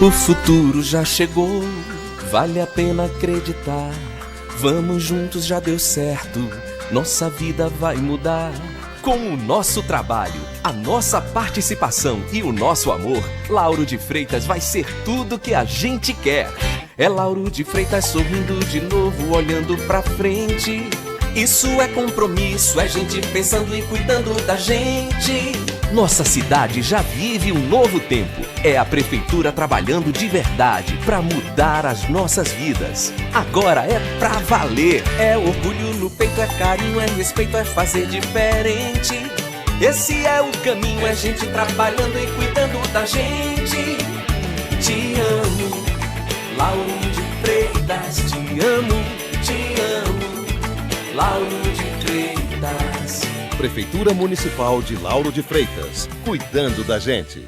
O futuro já chegou, vale a pena acreditar. Vamos juntos, já deu certo, nossa vida vai mudar. Com o nosso trabalho, a nossa participação e o nosso amor, Lauro de Freitas vai ser tudo que a gente quer. É Lauro de Freitas sorrindo de novo, olhando pra frente. Isso é compromisso, é gente pensando e cuidando da gente. Nossa cidade já vive um novo tempo. É a prefeitura trabalhando de verdade pra mudar as nossas vidas. Agora é pra valer. É orgulho no peito, é carinho, é respeito, é fazer diferente. Esse é o caminho, é gente trabalhando e cuidando da gente. Te amo, Lauro de Freitas, te amo, Lauro de Freitas. Prefeitura Municipal de Lauro de Freitas, cuidando da gente.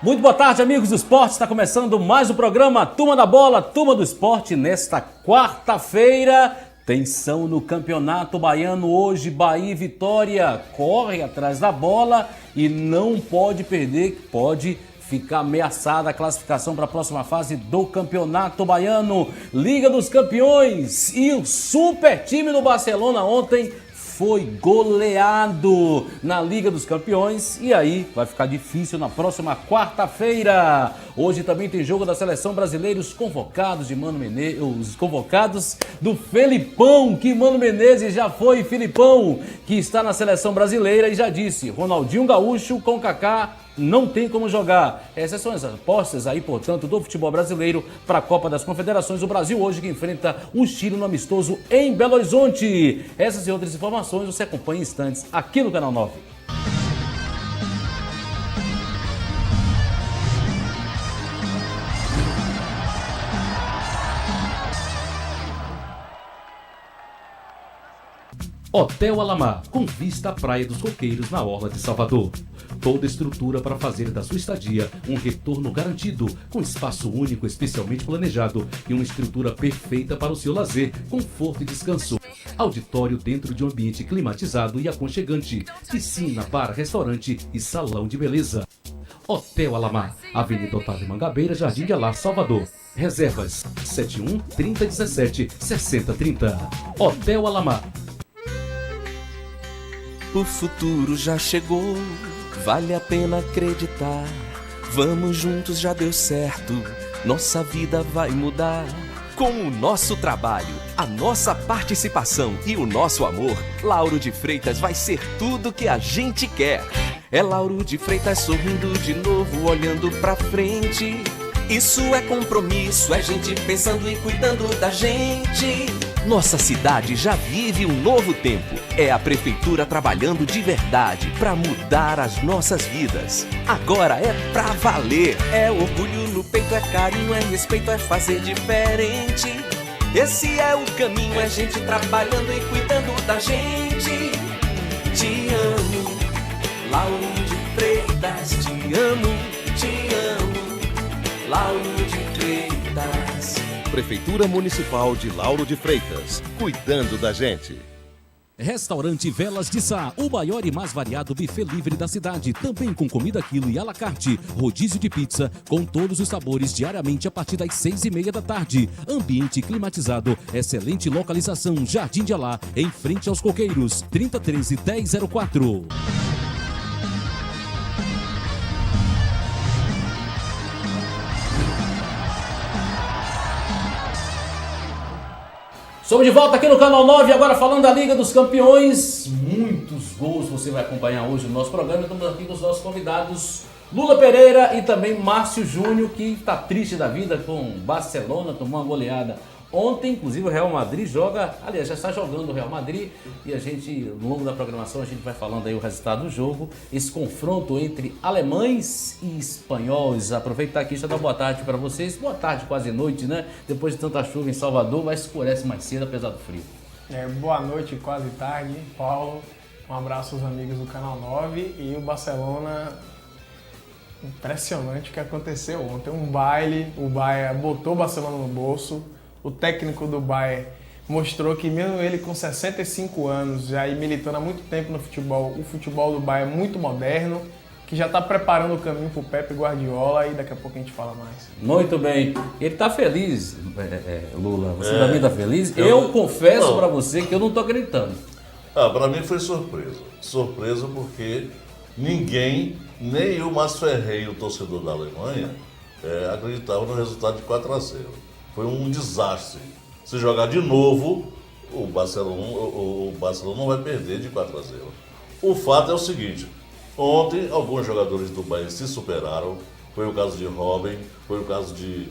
Muito boa tarde, amigos do esporte. Está começando mais um programa Turma da Bola, Turma do Esporte. Nesta quarta-feira, tensão no Campeonato Baiano. Hoje, Bahia e Vitória corre atrás da bola e não pode perder, pode ficar ameaçada a classificação para a próxima fase do Campeonato Baiano. Liga dos Campeões e o super time do Barcelona ontem foi goleado na Liga dos Campeões e aí vai ficar difícil na próxima quarta-feira. Hoje também tem jogo da Seleção Brasileira, os convocados de Mano Menezes, os convocados do Felipão, que Mano Menezes já foi. Felipão, que está na Seleção Brasileira e já disse, Ronaldinho Gaúcho com Kaká não tem como jogar. Essas são as apostas aí, portanto, do futebol brasileiro para a Copa das Confederações. O Brasil hoje que enfrenta o Chile no amistoso em Belo Horizonte. Essas e outras informações você acompanha em instantes aqui no Canal 9. Hotel Alamar, com vista à Praia dos Coqueiros, na Orla de Salvador. Toda estrutura para fazer da sua estadia um retorno garantido, com espaço único especialmente planejado e uma estrutura perfeita para o seu lazer, conforto e descanso. Auditório dentro de um ambiente climatizado e aconchegante, piscina, bar, restaurante e salão de beleza. Hotel Alamar, Avenida Otávio Mangabeira, Jardim de Alá, Salvador. Reservas 71 3017 6030. Hotel Alamar. O futuro já chegou, vale a pena acreditar. Vamos juntos, já deu certo, nossa vida vai mudar. Com o nosso trabalho, a nossa participação e o nosso amor, Lauro de Freitas vai ser tudo que a gente quer. É Lauro de Freitas sorrindo de novo, olhando pra frente. Isso é compromisso, é gente pensando e cuidando da gente. Nossa cidade já vive um novo tempo. É a prefeitura trabalhando de verdade pra mudar as nossas vidas. Agora é pra valer. É orgulho no peito, é carinho, é respeito, é fazer diferente. Esse é o caminho, é gente trabalhando e cuidando da gente. Te amo, Lauro de Freitas, te amo, Lauro de Freitas. Prefeitura Municipal de Lauro de Freitas, cuidando da gente. Restaurante Velas de Sá, o maior e mais variado buffet livre da cidade, também com comida quilo e à la carte, rodízio de pizza, com todos os sabores diariamente a partir das 6:30 da tarde. Ambiente climatizado, excelente localização, Jardim de Alá, em frente aos Coqueiros, 3013-1004. Estamos de volta aqui no Canal 9, agora falando da Liga dos Campeões. Muitos gols você vai acompanhar hoje no nosso programa. Estamos aqui com os nossos convidados Lula Pereira e também Márcio Júnior, que está triste da vida com Barcelona, tomou uma goleada Ontem, inclusive, o Real Madrid joga, aliás, já está jogando o Real Madrid e a gente, ao longo da programação, a gente vai falando aí o resultado do jogo, esse confronto entre alemães e espanhóis. Aproveitar aqui e já dar boa tarde para vocês. Boa tarde, quase noite, né? Depois de tanta chuva em Salvador, vai escurece mais cedo, apesar do frio. Boa noite, quase tarde, Paulo. Um abraço aos amigos do Canal 9 e o Barcelona... Impressionante o que aconteceu ontem. Um baile, o Bayern botou o Barcelona no bolso. O técnico do Bayern mostrou que mesmo ele com 65 anos, já militando há muito tempo no futebol, o futebol do Bayern é muito moderno, que já está preparando o caminho para o Pepe Guardiola e daqui a pouco a gente fala mais. Muito bem. Ele está feliz, Lula. Você também está feliz? Eu confesso para você que eu não estou acreditando. Para mim foi surpresa. Surpresa porque ninguém, nem o mais ferrenho torcedor da Alemanha, acreditava no resultado de 4-0. Foi um desastre. Se jogar de novo, o Barcelona não vai perder de 4-0. O fato é o seguinte, ontem alguns jogadores do Bayern se superaram. Foi o caso de Robben, foi o caso de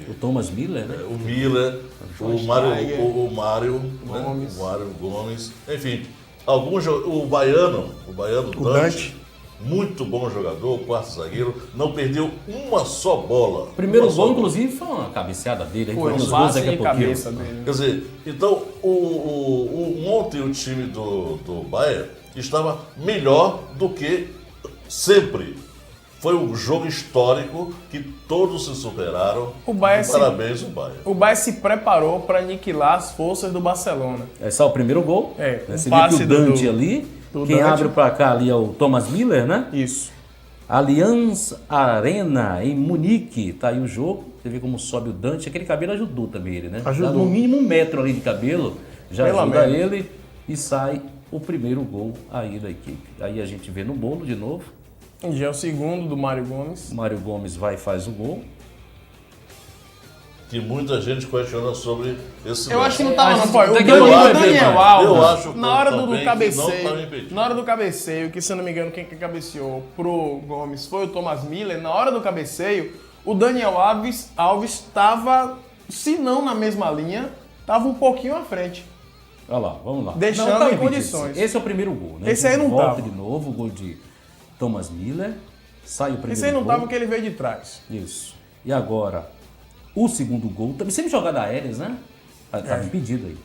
o Thomas Miller, né? O Miller, o Mário Gomes. Enfim, o baiano Dante, muito bom jogador, quarto zagueiro, não perdeu uma só bola. O primeiro gol, inclusive, foi uma cabeceada dele. Foi um passe de cabeça dele. Quer dizer, então, ontem o time do Bayern estava melhor do que sempre. Foi um jogo histórico que todos se superaram. Parabéns, o Bayern. O Bayern se preparou para aniquilar as forças do Barcelona. Esse é o primeiro gol. Você viu que o Dante ali... Quem abre para cá ali é o Thomas Miller, né? Isso. Allianz Arena, em Munique. Tá aí o jogo. Você vê como sobe o Dante. Aquele cabelo ajudou também ele, né? Ajudou. Dá no mínimo 1 metro ali de cabelo. Já ajuda ele. E sai o primeiro gol aí da equipe. Aí a gente vê no bolo de novo. Já é o segundo do Mário Gomes. O Mário Gomes vai e faz o gol. Que muita gente questiona sobre esse Eu acho que não estava, não, pô. O Daniel Alves, na hora do cabeceio, que se eu não me engano, quem cabeceou pro Gomes foi o Thomas Miller, na hora do cabeceio, o Daniel Alves estava, se não na mesma linha, estava um pouquinho à frente. Olha lá, vamos lá. Deixando em condições. Esse é o primeiro gol, né? Esse aí não estava. Volta de novo, o gol de Thomas Miller. Sai o primeiro gol. Esse aí não estava porque ele veio de trás. Isso. E agora... O segundo gol, também sempre jogada aéreas, né? Tava impedido aí.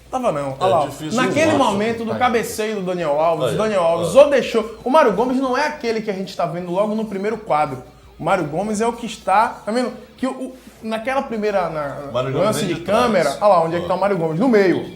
Tava não. Olha lá. Naquele momento do cabeceio do Daniel Alves, ou deixou... O Mário Gomes não é aquele que a gente tá vendo logo no primeiro quadro. O Mário Gomes é o que está... Tá vendo? Que naquela primeira lance de câmera... Olha lá, onde é que tá o Mário Gomes? No meio.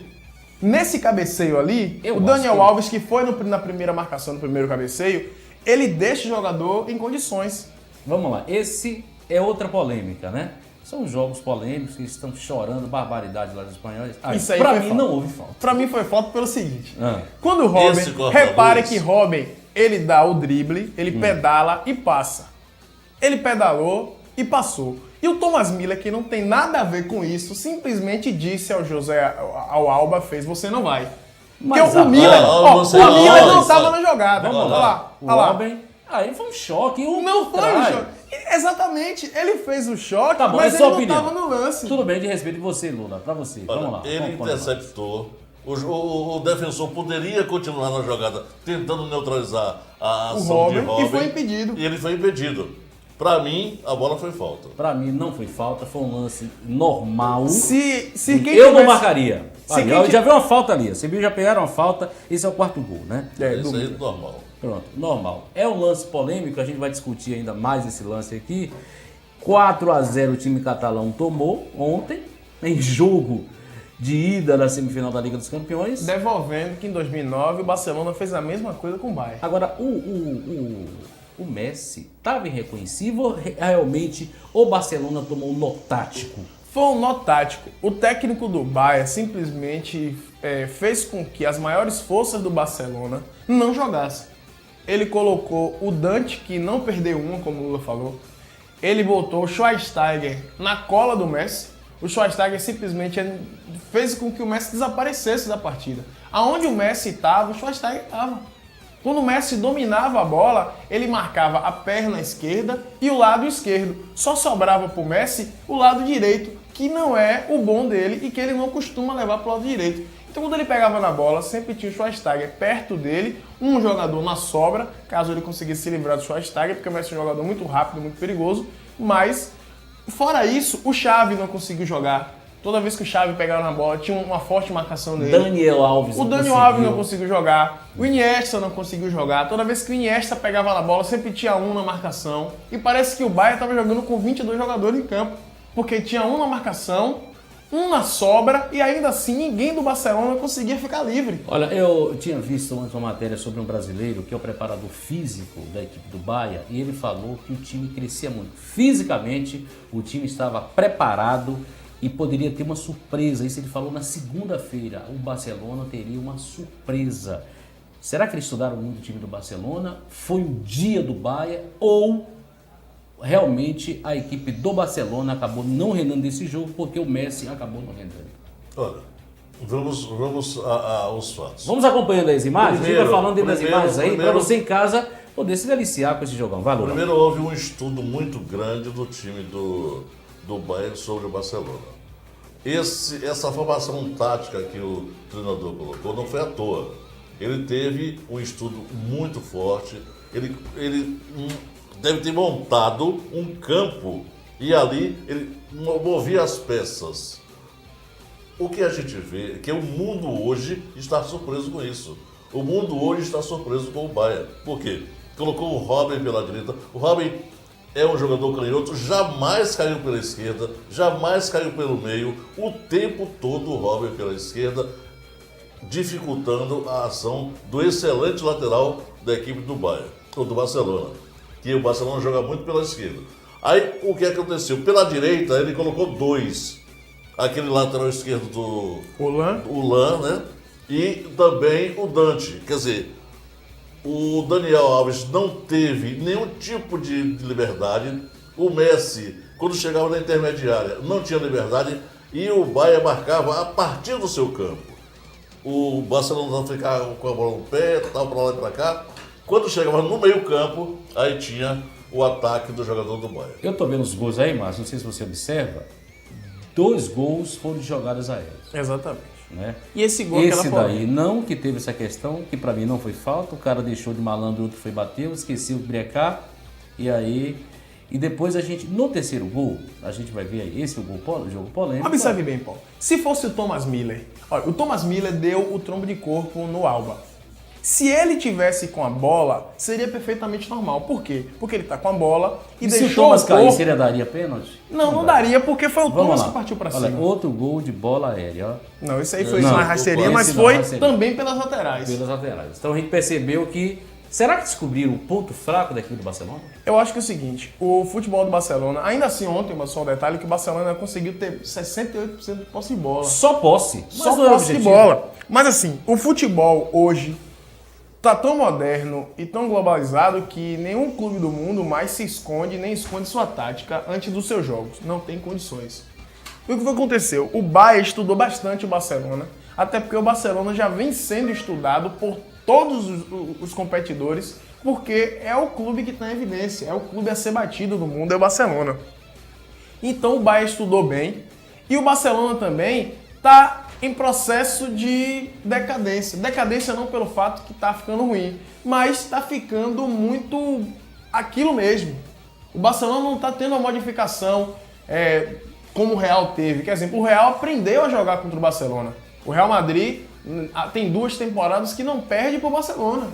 Nesse cabeceio ali, o Daniel Alves, que foi na primeira marcação, no primeiro cabeceio, ele deixa o jogador em condições. Vamos lá. Esse é outra polêmica, né? São jogos polêmicos que estão chorando barbaridade lá dos espanhóis. Isso aí pra mim não houve falta. Pra mim foi falta pelo seguinte. Quando o Robben, repare que Robben, ele dá o drible, ele pedala e passa. Ele pedalou e passou. E o Thomas Miller, que não tem nada a ver com isso, simplesmente disse ao Alba, você não vai. Porque o Miller não estava na jogada. Vamos lá. O Robben, aí foi um choque. Não foi um choque. Exatamente, ele fez o choque, tá bom, mas ele não estava no lance. Tudo bem, de respeito de você, Lula, pra você. Vamos lá. Ele interceptou. O defensor poderia continuar na jogada, tentando neutralizar a ação de Robben. E foi impedido. E ele foi impedido. Pra mim, a bola foi falta. Pra mim, não foi falta, foi um lance normal. Eu não marcaria. Já viu uma falta ali. Você viu, já pegaram uma falta. Esse é o quarto gol, né? Isso aí é normal. Pronto, normal. É um lance polêmico, a gente vai discutir ainda mais esse lance aqui. 4-0 o time catalão tomou ontem, em jogo de ida da semifinal da Liga dos Campeões. Devolvendo que em 2009 o Barcelona fez a mesma coisa com o Bayern. Agora, o Messi estava irreconhecível, realmente o Barcelona tomou um nó tático? Foi um nó tático. O técnico do Bayern simplesmente fez com que as maiores forças do Barcelona não jogassem. Ele colocou o Dante, que não perdeu uma, como o Lula falou. Ele botou o Schweinsteiger na cola do Messi. O Schweinsteiger simplesmente fez com que o Messi desaparecesse da partida. Aonde o Messi estava, o Schweinsteiger estava. Quando o Messi dominava a bola, ele marcava a perna esquerda e o lado esquerdo. Só sobrava para o Messi o lado direito. que não é o bom dele e que ele não costuma levar para o lado direito. Então quando ele pegava na bola, sempre tinha o Schweinsteiger perto dele, um jogador na sobra, caso ele conseguisse se livrar do Schweinsteiger, porque vai ser um jogador muito rápido, muito perigoso, mas fora isso, o Xavi não conseguiu jogar. Toda vez que o Xavi pegava na bola, tinha uma forte marcação dele. Daniel Alves O Daniel Alves não conseguiu jogar. O Iniesta não conseguiu jogar. Toda vez que o Iniesta pegava na bola, sempre tinha um na marcação. E parece que o Bayern estava jogando com 22 jogadores em campo. Porque tinha um na marcação, um na sobra, e ainda assim ninguém do Barcelona conseguia ficar livre. Olha, eu tinha visto antes uma matéria sobre um brasileiro que é o preparador físico da equipe do Bayern, e ele falou que o time crescia muito. Fisicamente, o time estava preparado e poderia ter uma surpresa. Isso ele falou na segunda-feira. O Barcelona teria uma surpresa. Será que eles estudaram muito o time do Barcelona? Foi o dia do Bayern? Ou realmente a equipe do Barcelona acabou não rendendo desse jogo porque o Messi acabou não rendendo? Olha, vamos aos fatos. Vamos acompanhando as imagens? A gente vai falando das imagens aí para você em casa poder se deliciar com esse jogão. Valeu. Primeiro, houve um estudo muito grande do time do Bayern sobre o Barcelona. Essa formação tática que o treinador colocou não foi à toa. Ele teve um estudo muito forte, ele deve ter montado um campo e ali ele movia as peças. O que a gente vê é que o mundo hoje está surpreso com isso. O mundo hoje está surpreso com o Bayern. Por quê? Colocou o Robben pela direita. O Robben é um jogador canhoto, jamais caiu pela esquerda, jamais caiu pelo meio. O tempo todo o Robben pela esquerda, dificultando a ação do excelente lateral da equipe do Bayern, ou do Barcelona, que o Barcelona joga muito pela esquerda. Aí o que aconteceu? Pela direita ele colocou dois, aquele lateral esquerdo do Ulan, né? E também o Dante. Quer dizer, o Daniel Alves não teve nenhum tipo de liberdade. O Messi, quando chegava na intermediária, não tinha liberdade e o Bayern marcava a partir do seu campo. O Barcelona não ficava com a bola no pé, tal, para lá e para cá. Quando chegava no meio-campo, aí tinha o ataque do jogador do Bayern. Eu tô vendo os gols aí, Márcio, não sei se você observa. 2 gols foram de jogadas aéreas. Exatamente. Né? E esse gol esse daí não, que teve essa questão, que pra mim não foi falta, o cara deixou de malandro, o outro foi bater, esqueceu de brecar, e aí... E depois a gente, no terceiro gol, a gente vai ver aí, esse é o jogo polêmico. Observe bem, Paulo. Se fosse o Thomas Müller, olha, o Thomas Müller deu o trombo de corpo no Alba. Se ele tivesse com a bola, seria perfeitamente normal. Por quê? Porque ele tá com a bola e deixou se o Thomas o corpo... caísse, ele daria pênalti? Não daria, porque foi o Thomas que partiu pra cima. Outro gol de bola aérea, ó. Não, isso aí foi uma rasteirinha, mas foi também pelas laterais. Pelas laterais. Então a gente percebeu que... Será que descobriram o ponto fraco da equipe do Barcelona? Eu acho que é o seguinte, o futebol do Barcelona, ainda assim ontem, mas só um detalhe, que o Barcelona conseguiu ter 68% de posse de bola. Só posse? Só posse de bola. Mas assim, o futebol hoje tá tão moderno e tão globalizado que nenhum clube do mundo mais se esconde, nem esconde sua tática antes dos seus jogos. Não tem condições. E o que aconteceu? O Bayern estudou bastante o Barcelona, até porque o Barcelona já vem sendo estudado por todos os competidores, porque é o clube que está em evidência, é o clube a ser batido do mundo, é o Barcelona. Então o Bayern estudou bem e o Barcelona também está em processo de decadência. Decadência não pelo fato que está ficando ruim, mas está ficando muito aquilo mesmo. O Barcelona não está tendo uma modificação como o Real teve. Quer dizer, o Real aprendeu a jogar contra o Barcelona. O Real Madrid tem 2 temporadas que não perde para o Barcelona.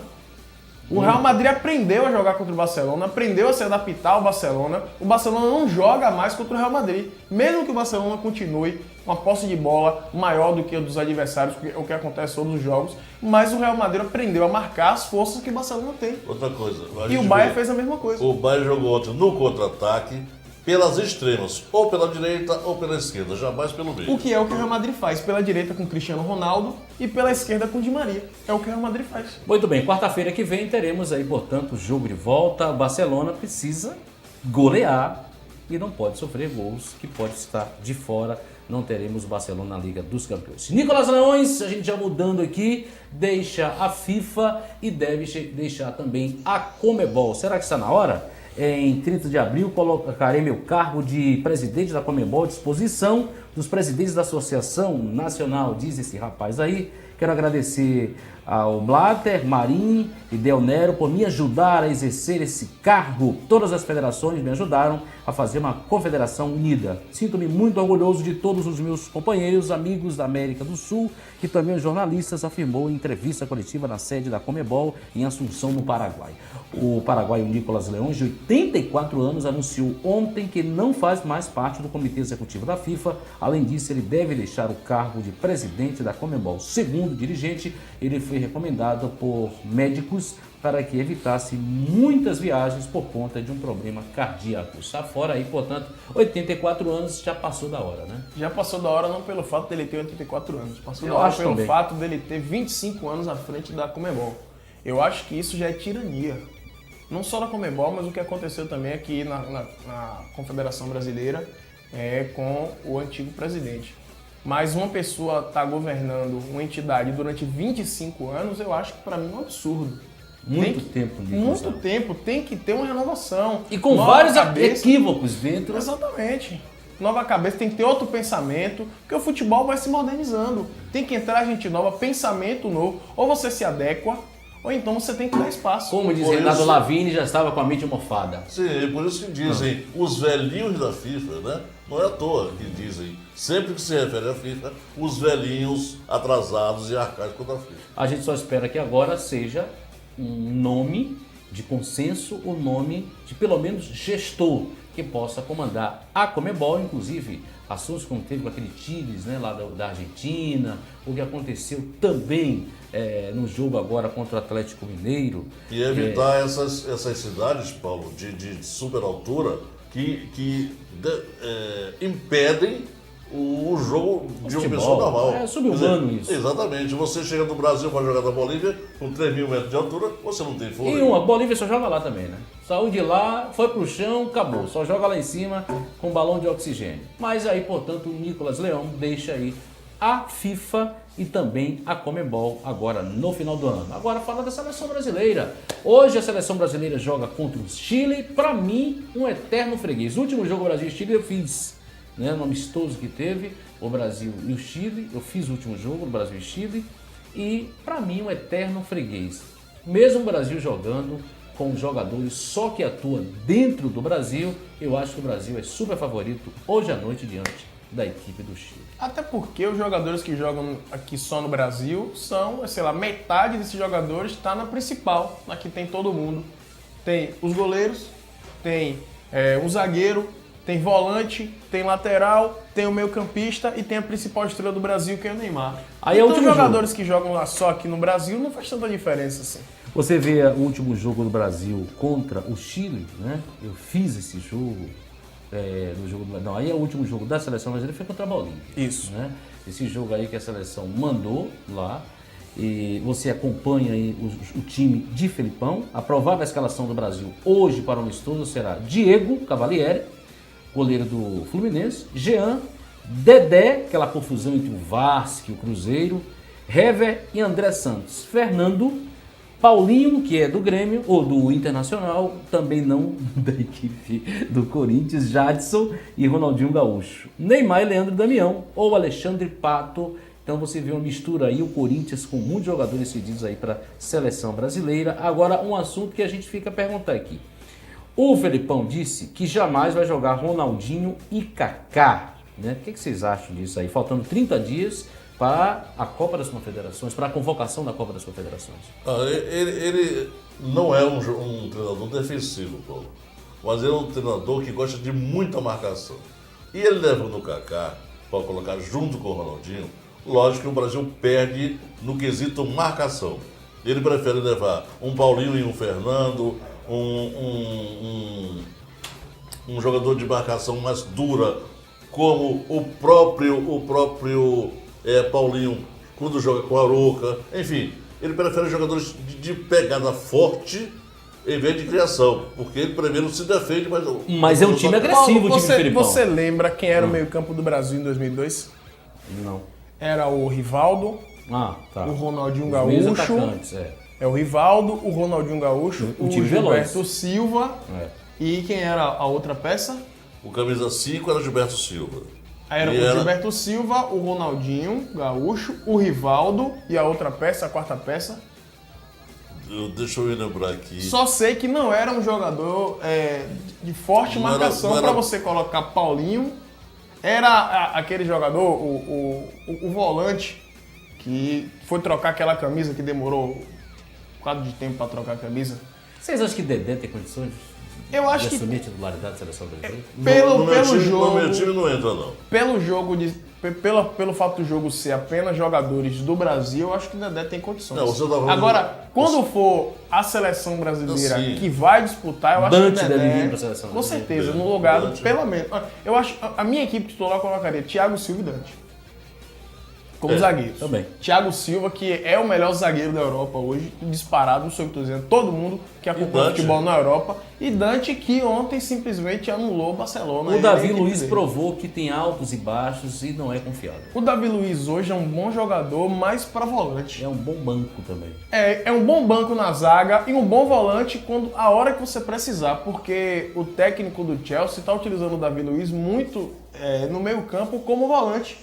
O Real Madrid aprendeu a jogar contra o Barcelona, aprendeu a se adaptar ao Barcelona. O Barcelona não joga mais contra o Real Madrid. Mesmo que o Barcelona continue com a posse de bola maior do que a dos adversários, o que acontece em todos os jogos, mas o Real Madrid aprendeu a marcar as forças que o Barcelona tem. Outra coisa. E o Bayern fez a mesma coisa. O Bayern jogou ontem no contra-ataque, pelas extremas, ou pela direita ou pela esquerda, jamais pelo meio. O que é o que o Real Madrid faz, pela direita com Cristiano Ronaldo e pela esquerda com Di Maria. É o que o Real Madrid faz. Muito bem, quarta-feira que vem teremos aí, portanto, o jogo de volta. O Barcelona precisa golear e não pode sofrer gols, que pode estar de fora. Não teremos o Barcelona na Liga dos Campeões. Nicolas Leões, a gente já mudando aqui, deixa a FIFA e deve deixar também a Conmebol. Será que está na hora? Em 30 de abril, colocarei meu cargo de presidente da Conmebol à disposição dos presidentes da Associação Nacional, diz esse rapaz aí. Quero agradecer ao Blatter, Marim e Del Nero por me ajudar a exercer esse cargo. Todas as federações me ajudaram a fazer uma confederação unida. Sinto-me muito orgulhoso de todos os meus companheiros, amigos da América do Sul, que também os jornalistas, afirmou em entrevista coletiva na sede da Conmebol em Assunção, no Paraguai. O paraguaio Nicolas Leões, de 84 anos, anunciou ontem que não faz mais parte do Comitê Executivo da FIFA. Além disso, ele deve deixar o cargo de presidente da Conmebol. Segundo o dirigente, ele foi recomendado por médicos para que evitasse muitas viagens por conta de um problema cardíaco. Está fora aí, portanto, 84 anos já passou da hora, né? Já passou da hora não pelo fato dele ter 84 anos, passou Eu da hora acho pelo também. fato dele ter 25 anos à frente da Conmebol. Eu acho que isso já é tirania. Não só da Conmebol, mas o que aconteceu também aqui na Confederação Brasileira com o antigo presidente. Mas uma pessoa estar governando uma entidade durante 25 anos, eu acho que para mim é um absurdo. Muito tempo, Nicolas. Muito tempo, tem que ter uma renovação. E com Nova vários cabeça. equívocos dentro. Exatamente. Nova cabeça, tem que ter outro pensamento, porque o futebol vai se modernizando. Tem que entrar gente nova, pensamento novo. Ou você se adequa, ou então você tem que dar espaço. Como diz Por Renato isso- Lavini, já estava com a mente mofada. Sim, por isso que dizem os velhinhos da FIFA, né? Não é à toa que dizem, sempre que se refere à FIFA, os velhinhos atrasados e arcaicos da FIFA. A gente só espera que agora seja um nome de consenso, um nome de pelo menos gestor que possa comandar a Conmebol, inclusive assuntos como teve com aquele Tigres, né, lá da Argentina, o que aconteceu também no jogo agora contra o Atlético Mineiro. E evitar essas cidades, Paulo, de super altura que impedem o jogo de uma futebol. pessoa normal. É subhumano Quer dizer, isso. Exatamente. Você chega do Brasil para jogar da Bolívia com 3.000 metros de altura, você não tem E fôlego. a Bolívia só joga lá também, né? Saiu de lá, foi pro chão, acabou. Só joga lá em cima com balão de oxigênio. Mas aí, portanto, o Nicolas Leão deixa aí a FIFA e também a Conmebol agora no final do ano. Agora fala da seleção brasileira. Hoje a seleção brasileira joga contra o Chile. Para mim, um eterno freguês. O último jogo Brasil e Chile eu fiz, né, no amistoso que teve o Brasil e o Chile. Eu fiz o último jogo do Brasil e Chile e para mim um eterno freguês. Mesmo o Brasil jogando com jogadores só que atuam dentro do Brasil, eu acho que o Brasil é super favorito hoje à noite diante da equipe do Chile. Até porque os jogadores que jogam aqui só no Brasil são, sei lá, metade desses jogadores está na principal, na que tem todo mundo. Tem os goleiros, tem um zagueiro, tem volante, tem lateral, tem o meio-campista e tem a principal estrela do Brasil, que é o Neymar. Aí é o então, os último jogadores que jogam lá só aqui no Brasil não faz tanta diferença assim. Você vê o último jogo do Brasil contra o Chile, né? Eu fiz esse jogo no jogo do... Não, aí é o último jogo da seleção brasileira, foi contra a Bolívia. Isso. Né? Esse jogo aí que a seleção mandou lá. E você acompanha aí o time de Felipão. A provável escalação do Brasil hoje para o amistoso será Diego Cavalieri, goleiro do Fluminense, Jean, Dedé, aquela confusão entre o Vasco e o Cruzeiro, Hever e André Santos, Fernando, Paulinho, que é do Grêmio, ou do Internacional, também não da equipe do Corinthians, Jadson e Ronaldinho Gaúcho, Neymar e Leandro Damião, ou Alexandre Pato. Então você vê uma mistura aí, o Corinthians com muitos jogadores cedidos aí para a seleção brasileira. Agora, um assunto que a gente fica a perguntar aqui. O Felipão disse que jamais vai jogar Ronaldinho e Kaká, né? O que vocês acham disso aí? Faltando 30 dias para a Copa das Confederações, para a convocação da Copa das Confederações. Ele não é um treinador defensivo, Paulo, mas ele é um treinador que gosta de muita marcação. E ele levando o Kaká para colocar junto com o Ronaldinho, lógico que o Brasil perde no quesito marcação. Ele prefere levar um Paulinho e um Fernando, um jogador de marcação mais dura, como o próprio Paulinho, quando joga com a Arouca. Enfim, ele prefere jogadores de pegada forte em vez de criação, porque ele primeiro se defende, Mas é um time agressivo, o time do Felipão. Você lembra quem era o meio-campo do Brasil em 2002? Não. Era o Rivaldo, Ah, tá. o Ronaldinho Os meios Gaúcho. atacantes, É o Rivaldo, o Ronaldinho Gaúcho, O o time Gilberto veloz. Silva E quem era a outra peça? O camisa 5 era Gilberto Silva. Aí era o Gilberto Silva, o Ronaldinho Gaúcho, o Rivaldo e a outra peça, a quarta peça. Deixa eu me lembrar aqui. Só sei que não era um jogador de forte marcação para você colocar Paulinho. Era aquele jogador, o volante, que foi trocar aquela camisa, que demorou um bocado de tempo para trocar a camisa. Vocês acham que Dedé tem condições Eu acho de que assumir a titularidade da seleção brasileira? pelo jogo, no meu time não entra, não. pelo jogo pelo fato do jogo ser apenas jogadores do Brasil, eu acho que o Dedé tem condições. Não, você tá falando Agora, quando for a seleção brasileira Sim. que vai disputar, eu acho Dante que o Dedé, deve vir pra seleção com brasileira. certeza, no lugar Dante. pelo menos. Eu acho a minha equipe titular eu colocaria Thiago Silva e Dante como É, zagueiros. também. Thiago Silva, que é o melhor zagueiro da Europa hoje, disparado, não sei o que eu tô dizendo, todo mundo que acompanha Dante. futebol na Europa. E Dante, que ontem simplesmente anulou o Barcelona. O Davi Ele é a equipe Luiz dele. provou que tem altos e baixos e não é confiável. O Davi Luiz hoje é um bom jogador, mas para volante. É um bom banco também. É um bom banco na zaga e um bom volante quando a hora que você precisar, porque o técnico do Chelsea está utilizando o Davi Luiz muito no meio campo como volante,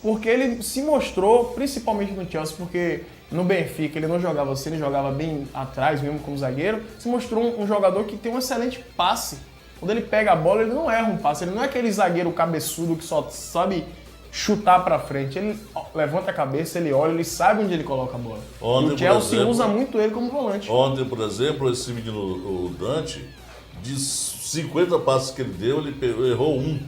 porque ele se mostrou, principalmente no Chelsea, porque no Benfica ele não jogava assim, ele jogava bem atrás mesmo como zagueiro, se mostrou um jogador que tem um excelente passe. Quando ele pega a bola, ele não erra um passe, ele não é aquele zagueiro cabeçudo que só sabe chutar pra frente. Ele levanta a cabeça, ele olha, ele sabe onde ele coloca a bola. Ontem, e o Chelsea por exemplo, usa muito ele como volante. Ontem, por exemplo, esse menino, o Dante, de 50 passes que ele deu, ele errou um.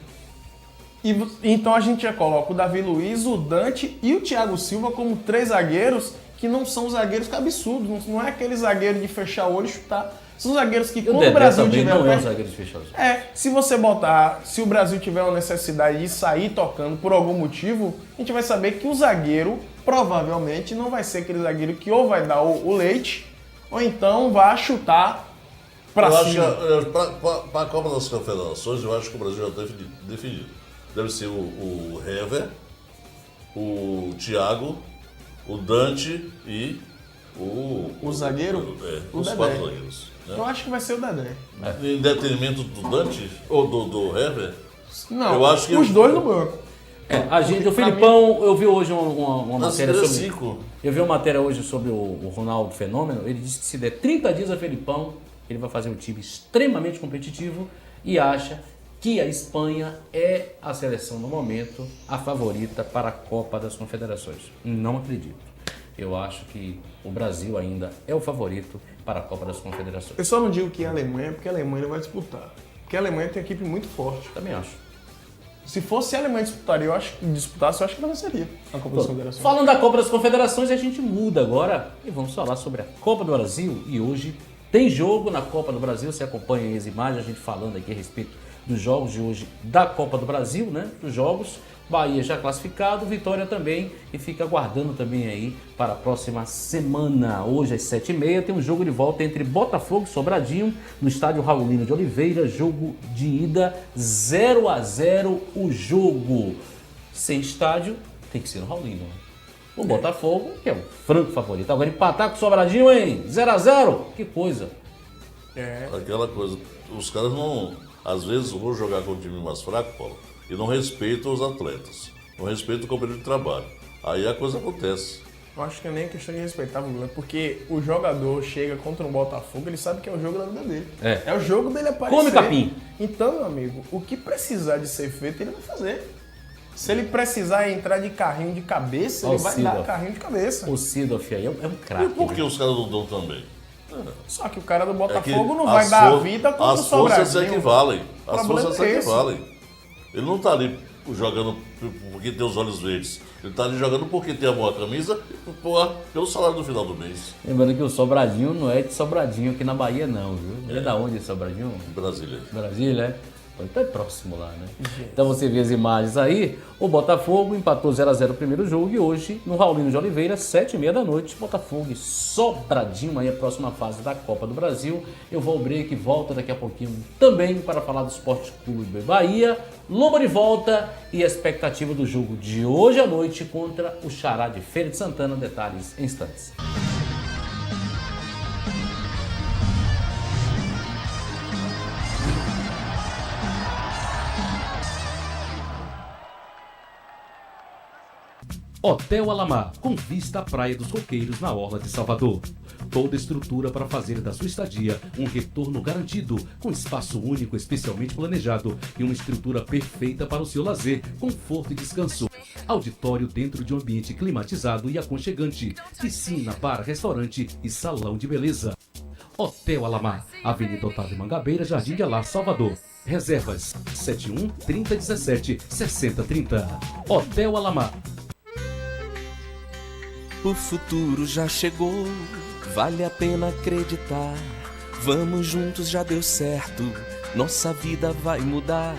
Então a gente já coloca o Davi Luiz, o Dante e o Thiago Silva como 3 zagueiros que não são zagueiros cabeçudos, não é aquele zagueiro de fechar o olho e chutar. São zagueiros que E o quando o Dedé Brasil também tiver... não é um zagueiro de fechado. Se o Brasil tiver uma necessidade de sair tocando por algum motivo, a gente vai saber que o zagueiro provavelmente não vai ser aquele zagueiro que ou vai dar o leite ou então vai chutar pra Eu cima. acho que para a Copa das Confederações, eu acho que o Brasil já está definido. Deve ser o Hever, o Thiago, o Dante e O zagueiro? O os Dedé. 4 zagueiros. Né? Eu acho que vai ser o Dedé. Em detrimento do Dante ou do Hever, Não, eu acho que os dois no banco. O Filipão, eu vi hoje uma nas matéria primeiras sobre... 5. Eu vi uma matéria hoje sobre o Ronaldo Fenômeno. Ele disse que se der 30 dias a Felipão, ele vai fazer um time extremamente competitivo e acha que a Espanha é a seleção no momento a favorita para a Copa das Confederações. Não acredito. Eu acho que o Brasil ainda é o favorito para a Copa das Confederações. Eu só não digo que é a Alemanha, porque a Alemanha não vai disputar. Porque a Alemanha tem uma equipe muito forte. Também acho. Se fosse a Alemanha disputaria, eu acho que ela venceria a Copa das Confederações. Falando da Copa das Confederações, a gente muda agora e vamos falar sobre a Copa do Brasil. E hoje tem jogo na Copa do Brasil. Você acompanha aí as imagens, a gente falando aqui a respeito dos jogos de hoje da Copa do Brasil, né? Dos jogos. Bahia já classificado, Vitória também, e fica aguardando também aí para a próxima semana. Hoje às 7h30 tem um jogo de volta entre Botafogo e Sobradinho no estádio Raulino de Oliveira, jogo de ida 0-0 o jogo. Sem estádio, tem que ser no Raulino. O Botafogo, que é o franco favorito. Agora empatar com o Sobradinho, hein? 0-0, que coisa. Aquela coisa, os caras não, às vezes vão jogar com um time mais fraco, Paulo, e não respeitam os atletas, não respeitam o companheiro de trabalho. Aí a coisa acontece. Eu acho que é nem questão de respeitar, porque o jogador chega contra um Botafogo, ele sabe que é o jogo da vida dele. É. o jogo dele aparecer. Come capim. Então, meu amigo, o que precisar de ser feito, ele vai fazer. Se ele precisar entrar de carrinho de cabeça, ele vai dar carrinho de cabeça. O Sidoff aí é um E craque. por que os caras não dão também? Só que o cara do É que Botafogo não vai dar a vida contra o as forças se Sobradinho. equivalem. As problema forças se é esse. equivalem. Ele não está ali jogando porque tem os olhos verdes. Ele está ali jogando porque tem a boa camisa e pelo salário no final do mês. Lembrando que o Sobradinho não é de Sobradinho aqui na Bahia, não, viu? Ele é da onde, Sobradinho? Em Brasília. Brasília, é? Então é próximo lá, né? Então você vê as imagens aí. O Botafogo empatou 0-0 o primeiro jogo e hoje, no Raulino de Oliveira, 7h30 da noite, Botafogo e Sobradinho, aí a próxima fase da Copa do Brasil. Eu vou ao break e volto daqui a pouquinho também para falar do Esporte Clube Bahia. Lomba de volta e a expectativa do jogo de hoje à noite contra o Xará de Feira de Santana. Detalhes em instantes. Hotel Alamar, com vista à Praia dos Coqueiros, na Orla de Salvador. Toda estrutura para fazer da sua estadia um retorno garantido, com espaço único especialmente planejado e uma estrutura perfeita para o seu lazer, conforto e descanso. Auditório dentro de um ambiente climatizado e aconchegante, piscina, bar, restaurante e salão de beleza. Hotel Alamar, Avenida Otávio Mangabeira, Jardim de Alá, Salvador. Reservas 71 3017 6030. Hotel Alamar. O futuro já chegou, vale a pena acreditar. Vamos juntos, já deu certo, nossa vida vai mudar.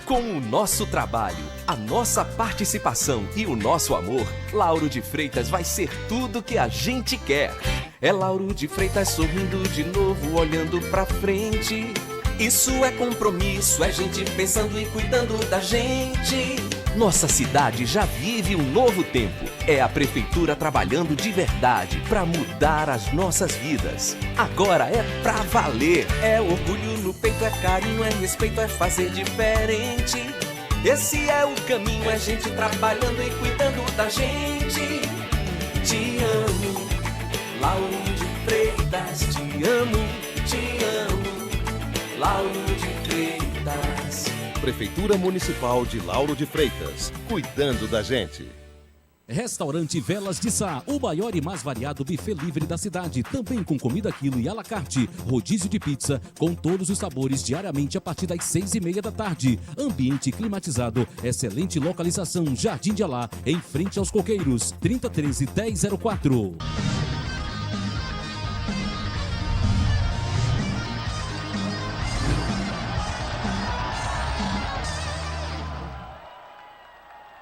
Com o nosso trabalho, a nossa participação e o nosso amor, Lauro de Freitas vai ser tudo que a gente quer. É Lauro de Freitas sorrindo de novo, olhando pra frente. Isso é compromisso, é gente pensando e cuidando da gente. Nossa cidade já vive um novo tempo. É a prefeitura trabalhando de verdade pra mudar as nossas vidas. Agora é pra valer. É orgulho no peito, é carinho, é respeito, é fazer diferente. Esse é o caminho, é gente trabalhando e cuidando da gente. Te amo, Lauro de Freitas, te amo, Lauro de Freitas. Prefeitura Municipal de Lauro de Freitas, cuidando da gente. Restaurante Velas de Sá, o maior e mais variado buffet livre da cidade, também com comida quilo e à la carte, rodízio de pizza, com todos os sabores diariamente a partir das 6:30 da tarde. Ambiente climatizado, excelente localização, Jardim de Alá, em frente aos Coqueiros, 3013-1004.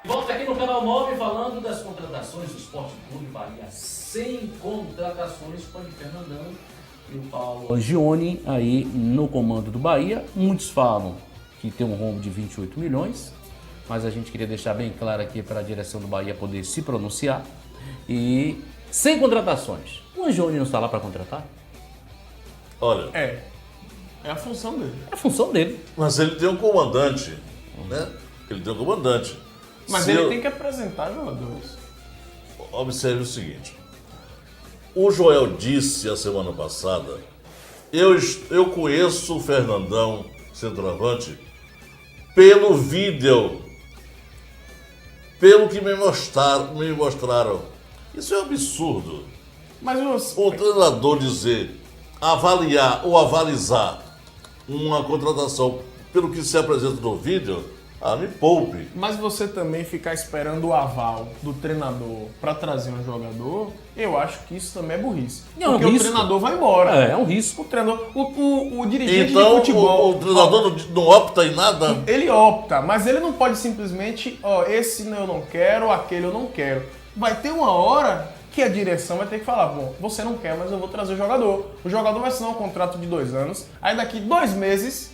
Volta aqui no Canal 9 falando das contratações do Esporte Clube Bahia. 100 contratações com o Fernandão e o Paulo Angione aí no comando do Bahia. Muitos falam que tem um rombo de 28 milhões, mas a gente queria deixar bem claro aqui para a direção do Bahia poder se pronunciar. E 100 contratações. O Angione não está lá para contratar? Olha, É a função dele. É a função dele. mas ele tem um comandante, né? Ele tem um comandante. Mas ele tem que apresentar jogadores. Observe o seguinte. O Joel disse a semana passada, eu conheço o Fernandão, centroavante, pelo vídeo, pelo que me mostraram. Isso é um absurdo. Mas O treinador dizer, avaliar ou avalizar uma contratação pelo que se apresenta no vídeo, me poupe. Mas você também ficar esperando o aval do treinador para trazer um jogador, eu acho que isso também é burrice. É um porque risco. o treinador vai embora. É um risco. O treinador, o dirigente Então de futebol, o treinador não opta em nada? ele opta, mas ele não pode simplesmente, esse eu não quero, aquele eu não quero. Vai ter uma hora que a direção vai ter que falar, bom, você não quer, mas eu vou trazer o jogador. O jogador vai assinar um contrato de 2 anos, aí daqui 2 meses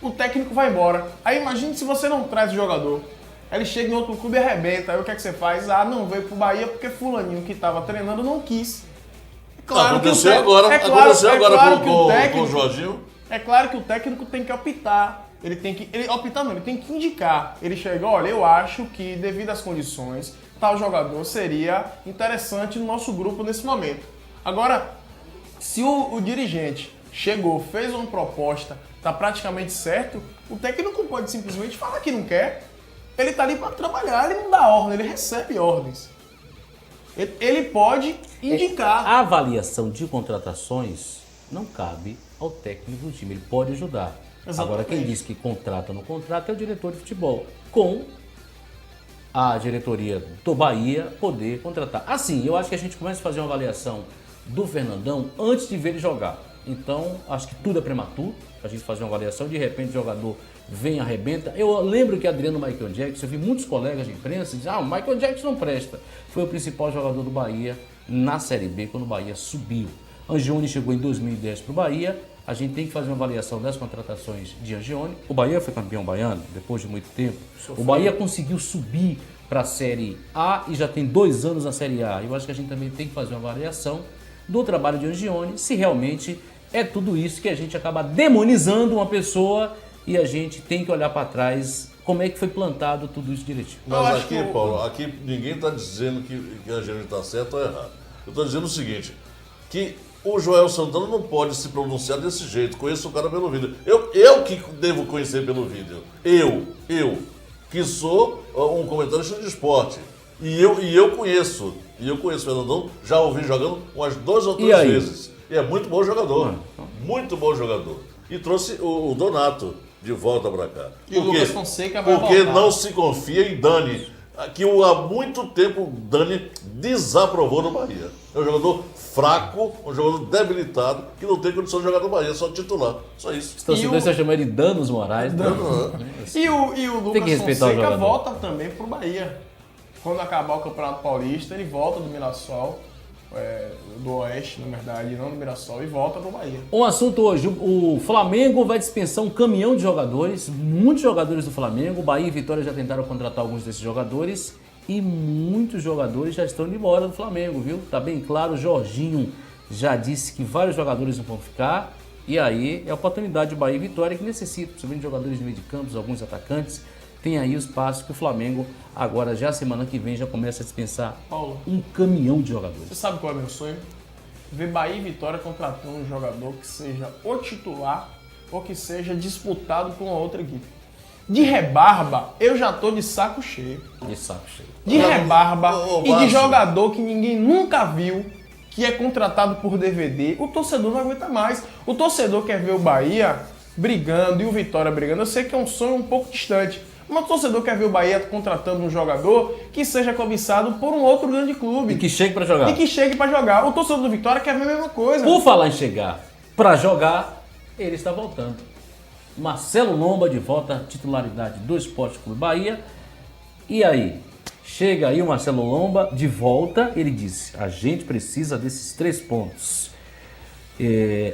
o técnico vai embora. Aí imagine se você não traz o jogador. Aí ele chega em outro clube e arrebenta. Aí o que é que você faz? Não veio pro Bahia porque fulaninho que estava treinando não quis. Aconteceu agora com o Jorginho. É claro que o técnico tem que optar. Ele tem que indicar. Ele chega, olha, eu acho que devido às condições, tal jogador seria interessante no nosso grupo nesse momento. Agora, se o dirigente chegou, fez uma proposta, tá praticamente certo, o técnico pode simplesmente falar que não quer. Ele tá ali para trabalhar, ele não dá ordem, ele recebe ordens. Ele pode indicar. A avaliação de contratações não cabe ao técnico do time, ele pode ajudar. Exatamente. Agora, quem diz que contrata ou não contrata é o diretor de futebol, com a diretoria do Bahia poder contratar. Assim, eu acho que a gente começa a fazer uma avaliação do Fernandão antes de ver ele jogar. Então, acho que tudo é prematuro, a gente fazer uma avaliação, de repente o jogador vem e arrebenta. Eu lembro que Adriano Michael Jackson, eu vi muitos colegas de imprensa dizer, o Michael Jackson não presta. Foi o principal jogador do Bahia na Série B, quando o Bahia subiu. Angione chegou em 2010 para o Bahia, a gente tem que fazer uma avaliação das contratações de Angione. O Bahia foi campeão baiano, depois de muito tempo. O Bahia conseguiu subir para a Série A e já tem 2 anos na Série A. Eu acho que a gente também tem que fazer uma avaliação do trabalho de Angione, se realmente é tudo isso que a gente acaba demonizando uma pessoa e a gente tem que olhar para trás como é que foi plantado tudo isso direitinho. Mas aqui, Paulo, aqui ninguém está dizendo que a gente está certo ou errado. Eu estou dizendo o seguinte, que o Joel Santana não pode se pronunciar desse jeito. Conheço o cara pelo vídeo. Eu que devo conhecer pelo vídeo. Eu, que sou um comentarista de esporte. E eu conheço. E eu conheço o Fernandão, já ouvi jogando umas 2 ou 3 vezes. E é muito bom jogador. Muito bom jogador. E trouxe o Donato de volta para cá. E o Lucas Fonseca vai Porque voltar. não se confia em Dani. Que há muito tempo o Dani desaprovou no Bahia. É um jogador fraco, um jogador debilitado, que não tem condição de jogar no Bahia, só titular. Só isso. Os torcedores estão chamando ele de Danos Moraes. E o Tem que Lucas respeitar o Fonseca jogador. volta também pro Bahia. Quando acabar o Campeonato Paulista, ele volta do Mirassol, do Oeste, na verdade, não do Mirassol, e volta pro Bahia. Um assunto hoje, o Flamengo vai dispensar um caminhão de jogadores, muitos jogadores do Flamengo, Bahia e Vitória já tentaram contratar alguns desses jogadores e muitos jogadores já estão indo embora do Flamengo, viu? Tá bem claro, o Jorginho já disse que vários jogadores não vão ficar e aí é a oportunidade de Bahia e Vitória que necessita, principalmente de jogadores de meio de campo, alguns atacantes, tem aí os passos que o Flamengo agora já semana que vem já começa a dispensar Paulo, um caminhão de jogadores. você sabe qual é o meu sonho? Ver Bahia e Vitória contratando um jogador que seja o titular ou que seja disputado por uma outra equipe. De rebarba, eu já tô de saco cheio. De saco cheio. De rebarba e de Márcio. jogador que ninguém nunca viu, que é contratado por DVD. O torcedor não aguenta mais. O torcedor quer ver o Bahia brigando e o Vitória brigando. Eu sei que é um sonho um pouco distante. Mas o torcedor quer ver o Bahia contratando um jogador que seja cobiçado por um outro grande clube. E que chegue pra jogar. E que chegue pra jogar. O torcedor do Vitória quer ver a mesma coisa. Por falar em chegar pra jogar, ele está voltando. Marcelo Lomba de volta à titularidade do Esporte Clube Bahia. E aí? Chega aí o Marcelo Lomba de volta. Ele disse, a gente precisa desses 3 pontos.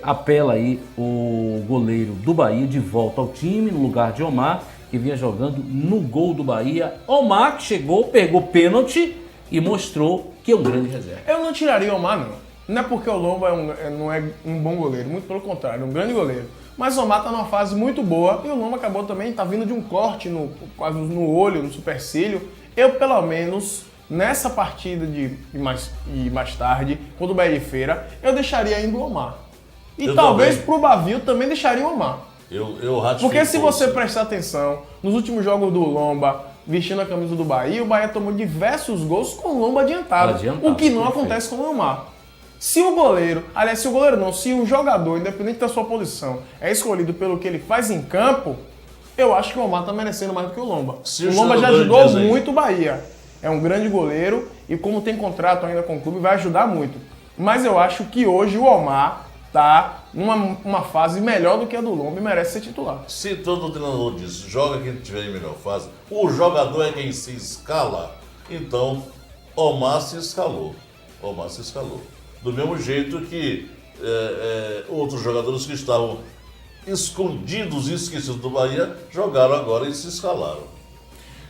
Apela aí o goleiro do Bahia de volta ao time, no lugar de Omar, que vinha jogando no gol do Bahia. Omar que chegou, pegou pênalti e mostrou que é um grande reserva. Eu não tiraria o Omar, não. Não é porque o Lomba não é um bom goleiro, muito pelo contrário, é um grande goleiro. Mas o Omar tá numa fase muito boa e o Lomba acabou também, tá vindo de um corte quase no olho, no supercílio. Eu, pelo menos, nessa partida de mais tarde, contra o Bahia de Feira, eu deixaria ainda o Omar. E Eu talvez também. pro Bavio também deixaria o Omar. Eu ratifico. Porque se você prestar atenção, nos últimos jogos do Lomba, vestindo a camisa do Bahia, o Bahia tomou diversos gols com o Lomba adiantado. O que não perfeito. acontece com o Omar. Se o goleiro, aliás, se o goleiro não, se o jogador, independente da sua posição, é escolhido pelo que ele faz em campo, eu acho que o Omar tá merecendo mais do que o Lomba. Se O o Lomba já jogador ajudou diz aí. muito o Bahia. É um grande goleiro e como tem contrato ainda com o clube, vai ajudar muito. Mas eu acho que hoje o Omar tá numa fase melhor do que a do Lomba e merece ser titular. Se todo treinador diz, joga quem tiver em melhor fase, o jogador é quem se escala. Então, Omar se escalou. Omar se escalou. Do mesmo jeito que outros jogadores que estavam escondidos e esquecidos do Bahia, jogaram agora e se escalaram.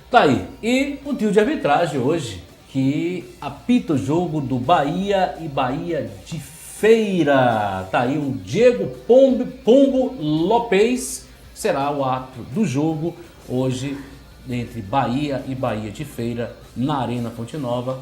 Tá aí. E o trio de arbitragem hoje, que apita o jogo do Bahia e Bahia de Feira. Tá aí o Diego Pombo Lopes, será o árbitro do jogo hoje entre Bahia e Bahia de Feira na Arena Fonte Nova.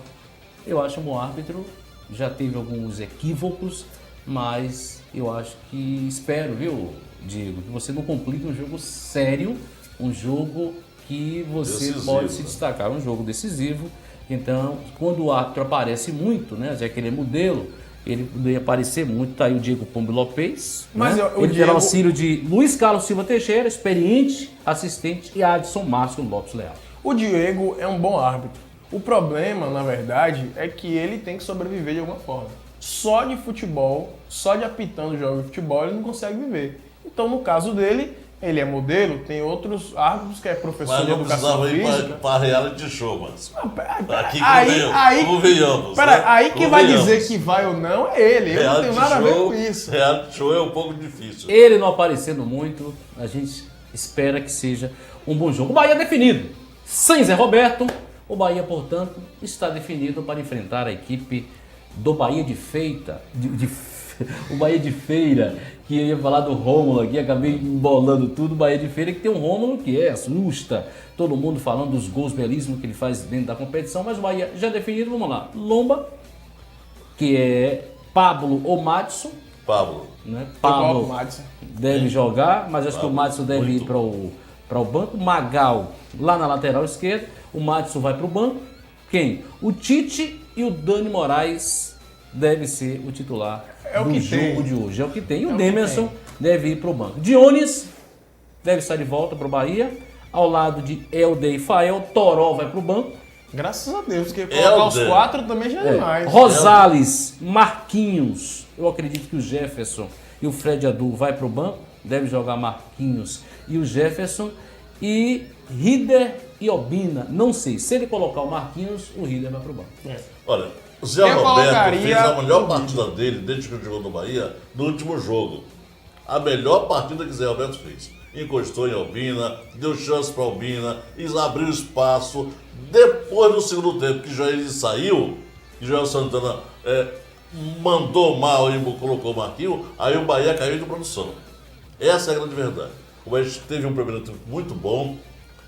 Eu acho um bom árbitro, já teve alguns equívocos, mas eu acho que espero, viu, Diego, que você não complique um jogo sério, um jogo que você Decisivo, pode se né? destacar, um jogo decisivo. Então, quando o árbitro aparece muito, né, já que ele é modelo, ele poderia aparecer muito. Tá aí o Diego Pombo Lopes, Mas né? o Ele terá Diego- auxílio de Luiz Carlos Silva Teixeira, experiente, assistente, e Adson Márcio Lopes Leal. O Diego é um bom árbitro. O problema, na verdade, é que ele tem que sobreviver de alguma forma. Só de futebol, só de apitando jogos de futebol, ele não consegue viver. Então, no caso dele, ele é modelo, tem outros árbitros que é professor Mas de não educação precisava ir física. para reality show, mas aqui Aí, convenhamos. pera, né? aí quem vai Convenhamos. dizer que vai ou não é ele. Eu não tenho nada a ver com isso. Reality show é um pouco difícil. Ele não aparecendo muito, a gente espera que seja um bom jogo. O Bahia é definido. Sem Zé Roberto, o Bahia, portanto, está definido para enfrentar a equipe do Bahia de Feita. O Bahia de Feira, que eu ia falar do Rômulo aqui, acabei embolando tudo. O Bahia de Feira que tem um Rômulo que é assusta. Todo mundo falando dos gols belíssimos que ele faz dentro da competição, mas o Bahia já definido, vamos lá. Lomba, que é Pablo ou Madison. Pablo. Né? Eu coloco Pablo o Madison. deve jogar, mas acho que o Madison deve ir para o banco. Magal lá na lateral esquerda. O Madison vai para o banco. Quem? O Tite e o Dani Moraes deve ser o titular do jogo de hoje. É o que tem. E o Demerson deve ir para o banco. Dionis deve estar de volta para o Bahia. Ao lado de Helder e Fael. Toró vai para o banco. Graças a Deus, porque colocar os 4 também já é demais. Rosales, Marquinhos. Eu acredito que o Jefferson e o Fred Adu vai para o banco. Deve jogar Marquinhos e o Jefferson. E Rieder e Obina. Não sei. Se ele colocar o Marquinhos, o Rieder vai para o banco. Olha, o Zé Roberto fez a melhor partida dele desde que ele jogou no Bahia no último jogo. A melhor partida que o Zé Roberto fez. Encostou em Obina, deu chance para Obina, abriu espaço. Depois do segundo tempo que Joel saiu, que Joel Santana mandou mal e colocou o Marquinhos, aí o Bahia caiu de produção. Essa é a grande verdade. O Bahia teve um primeiro tempo muito bom,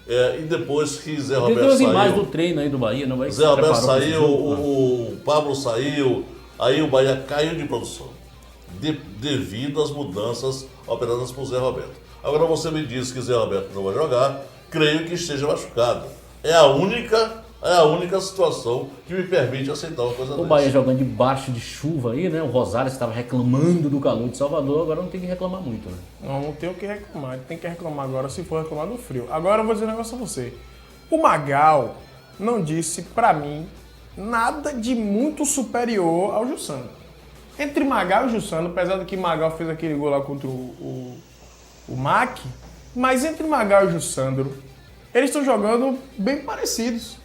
e depois que Zé Roberto saiu... Tem umas imagens do treino aí do Bahia, não vai? Zé Roberto saiu, o Pablo saiu, aí o Bahia caiu de produção, devido às mudanças operadas por Zé Roberto. Agora você me disse que Zé Roberto não vai jogar, creio que esteja machucado. É a única situação que me permite aceitar uma coisa dessa. O Bahia jogando debaixo de chuva aí, né? O Rosales estava reclamando do calor de Salvador, agora não tem que reclamar muito, né? Não tem o que reclamar, ele tem que reclamar agora se for reclamar do frio. Agora eu vou dizer um negócio a você. O Magal não disse pra mim nada de muito superior ao Jussano. Entre Magal e Jussano, apesar de que Magal fez aquele gol lá contra o Mac, mas entre Magal e Jussandro, eles estão jogando bem parecidos.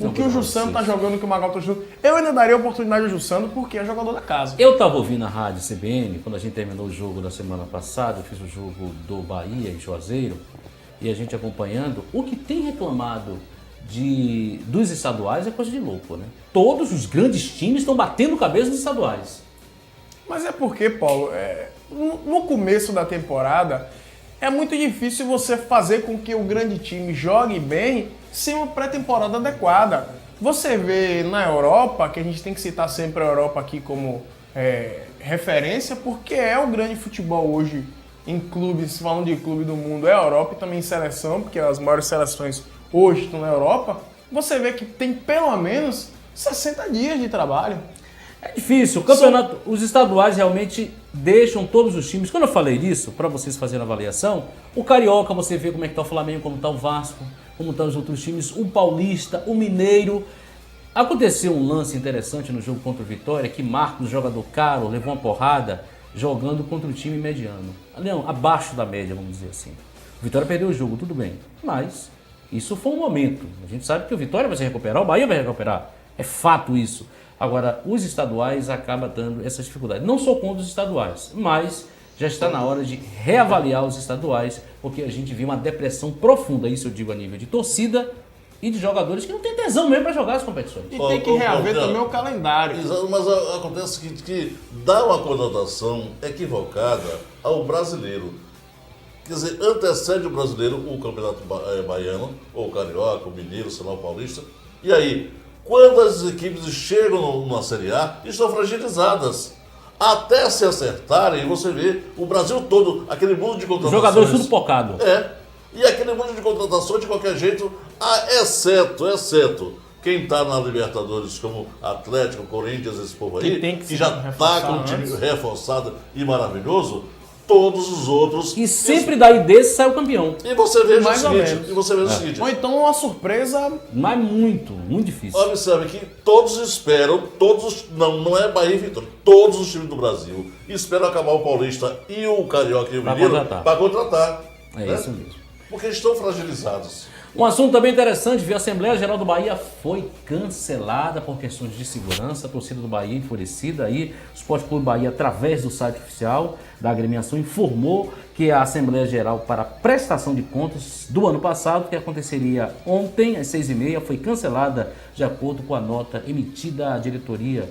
O que o Jussandro está jogando, o que o Magal está jogando. Eu ainda daria a oportunidade ao Jussandro porque é jogador da casa. Eu estava ouvindo a rádio CBN, quando a gente terminou o jogo da semana passada, eu fiz o jogo do Bahia e Juazeiro, e a gente acompanhando, o que tem reclamado dos estaduais é coisa de louco, né? Todos os grandes times estão batendo cabeça nos estaduais. Mas é porque, Paulo, no começo da temporada, é muito difícil você fazer com que o grande time jogue bem sem uma pré-temporada adequada. Você vê na Europa, que a gente tem que citar sempre a Europa aqui como referência, porque é o grande futebol hoje em clubes, falando de clube do mundo, é a Europa e também em seleção, porque as maiores seleções hoje estão na Europa. Você vê que tem pelo menos 60 dias de trabalho. É difícil, o campeonato, os estaduais realmente deixam todos os times. Quando eu falei disso, para vocês fazerem a avaliação, o Carioca, você vê como é que tá o Flamengo, como tá o Vasco, como estão os outros times, o Paulista, o Mineiro. Aconteceu um lance interessante no jogo contra o Vitória, que Marcos, jogador caro, levou uma porrada jogando contra um time mediano. Não, abaixo da média, vamos dizer assim. O Vitória perdeu o jogo, tudo bem, mas isso foi um momento. A gente sabe que o Vitória vai se recuperar, o Bahia vai recuperar. É fato isso. Agora, os estaduais acabam dando essa dificuldade. Não sou contra os estaduais, mas já está na hora de reavaliar os estaduais, porque a gente viu uma depressão profunda, isso eu digo a nível de torcida e de jogadores que não têm tesão mesmo para jogar as competições. E tem que reaver também o calendário. Exato, mas acontece o seguinte, que dá uma conotação equivocada ao brasileiro. Quer dizer, antecede o brasileiro o campeonato baiano, ou o carioca, o mineiro, o São Paulista, e aí... Quando as equipes chegam na Série A, estão fragilizadas. Até se acertarem, você vê o Brasil todo, aquele mundo de contratações. Jogadores tudo pocado. E aquele mundo de contratações, de qualquer jeito, exceto quem está na Libertadores, como Atlético, Corinthians, esse povo aí, que já está com um time reforçado e maravilhoso, todos os outros... E sempre daí desse sai o campeão. E você vê o seguinte... Ou então uma surpresa... Mas muito difícil. Observe que todos esperam, não é Bahia e Vitória, todos os times do Brasil esperam acabar o Paulista e o Carioca e o Mineiro para contratar. É isso mesmo. Porque estão fragilizados. Um assunto também interessante, viu? A Assembleia Geral do Bahia foi cancelada por questões de segurança. A torcida do Bahia enfurecida aí. O Sport Clube Bahia, através do site oficial da agremiação, informou que a Assembleia Geral para prestação de contas do ano passado, que aconteceria ontem às 6h30, foi cancelada de acordo com a nota emitida à diretoria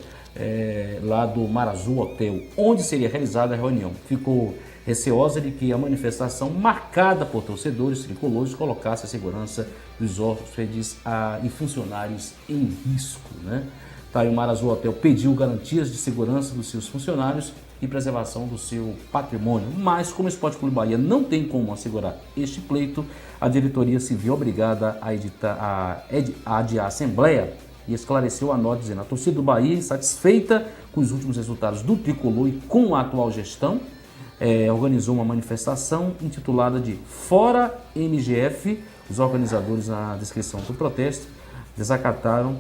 lá do Mar Azul Hotel, onde seria realizada a reunião. Ficou receosa de que a manifestação marcada por torcedores tricolores colocasse a segurança dos hóspedes e funcionários em risco, né? Tá, e o Mar Azul Hotel pediu garantias de segurança dos seus funcionários e preservação do seu patrimônio, mas como o Esporte Clube Bahia não tem como assegurar este pleito, a diretoria se viu obrigada a adiar a assembleia e esclareceu a nota dizendo: a torcida do Bahia, insatisfeita com os últimos resultados do tricolor e com a atual gestão, organizou uma manifestação intitulada de Fora MGF. Os organizadores, na descrição do protesto, desacataram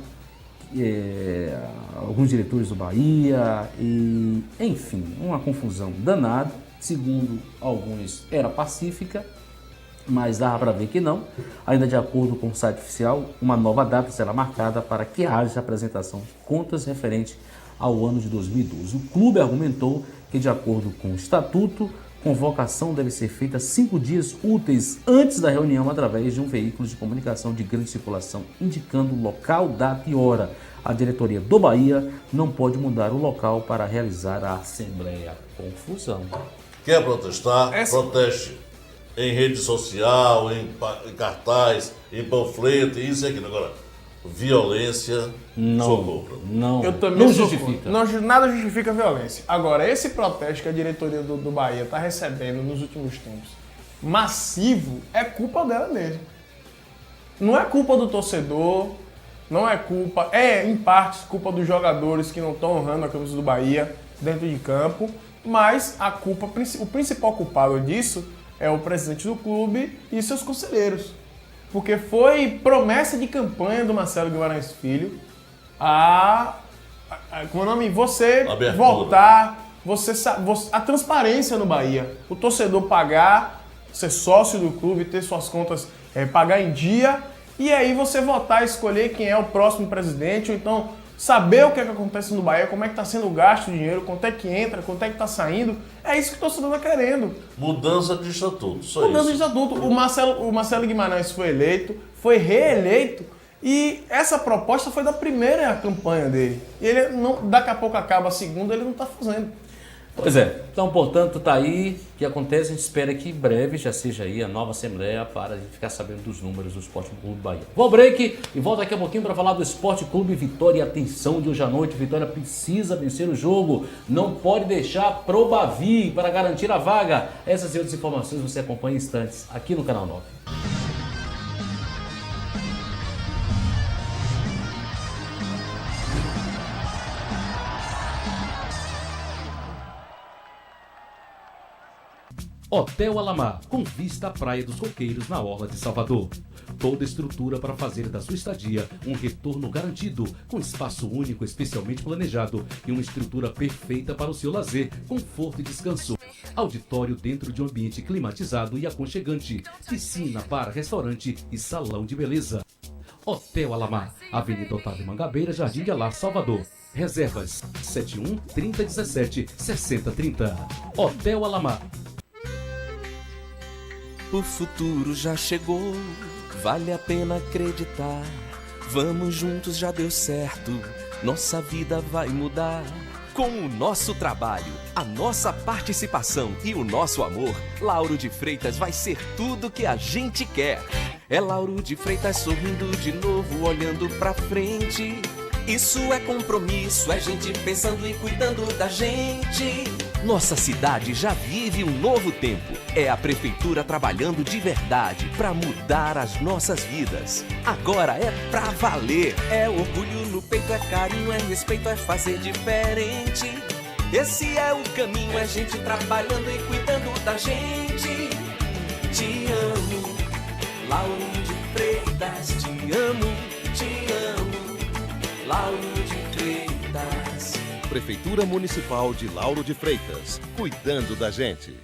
alguns diretores do Bahia e, enfim, uma confusão danada. Segundo alguns, era pacífica, mas dava para ver que não. Ainda de acordo com o site oficial, uma nova data será marcada para que haja apresentação de contas referente ao ano de 2012. O clube argumentou que, de acordo com o estatuto, convocação deve ser feita 5 dias úteis antes da reunião através de um veículo de comunicação de grande circulação, indicando local, data e hora. A diretoria do Bahia não pode mudar o local para realizar a assembleia. Confusão. Quer protestar? Proteste em rede social, em cartaz, em panfleto, isso e aquilo. Agora, violência, socorro. Não, eu também não justifica. Nada justifica a violência. Agora, esse protesto que a diretoria do Bahia está recebendo nos últimos tempos, massivo, é culpa dela mesmo. Não é culpa do torcedor, não é culpa, em partes culpa dos jogadores que não estão honrando a camisa do Bahia dentro de campo, mas o principal culpado disso é o presidente do clube e seus conselheiros. Porque foi promessa de campanha do Marcelo Guimarães Filho você Abertura. Voltar, a transparência no Bahia. O torcedor pagar, ser sócio do clube, ter suas contas, pagar em dia, e aí você votar e escolher quem é o próximo presidente, ou então saber o que é que acontece no Bahia, como é que está sendo gasto o dinheiro, quanto é que entra, quanto é que está saindo. É isso que o torcedor está querendo. Mudança de estatuto, só Mudança isso. de estatuto. O Marcelo Guimarães foi eleito, foi reeleito, e essa proposta foi da primeira campanha dele. E ele, daqui a pouco acaba a segunda, ele não está fazendo. Pois é, então, portanto, tá aí o que acontece. A gente espera que em breve já seja aí a nova assembleia para a gente ficar sabendo dos números do Esporte Clube Bahia. Vou ao break e volto daqui a pouquinho para falar do Esporte Clube Vitória. Atenção de hoje à noite, Vitória precisa vencer o jogo, não pode deixar pro Bavi para garantir a vaga. Essas e outras informações você acompanha em instantes aqui no Canal 9. Hotel Alamar, com vista à Praia dos Coqueiros, na Orla de Salvador. Toda estrutura para fazer da sua estadia um retorno garantido, com espaço único especialmente planejado e uma estrutura perfeita para o seu lazer, conforto e descanso. Auditório dentro de um ambiente climatizado e aconchegante, piscina, bar, restaurante e salão de beleza. Hotel Alamar, Avenida Otávio Mangabeira, Jardim de Alá, Salvador. Reservas 71 3017 6030. Hotel Alamar. O futuro já chegou, vale a pena acreditar. Vamos juntos, já deu certo, nossa vida vai mudar. Com o nosso trabalho, a nossa participação e o nosso amor, Lauro de Freitas vai ser tudo que a gente quer. É Lauro de Freitas sorrindo de novo, olhando pra frente. Isso é compromisso, é gente pensando e cuidando da gente. Nossa cidade já vive um novo tempo. É a prefeitura trabalhando de verdade para mudar as nossas vidas. Agora é pra valer. É orgulho no peito, é carinho, é respeito, é fazer diferente. Esse é o caminho, é gente trabalhando e cuidando da gente. Te amo, Lauro de Freitas, te amo, Lauro de Freitas. Prefeitura Municipal de Lauro de Freitas, cuidando da gente.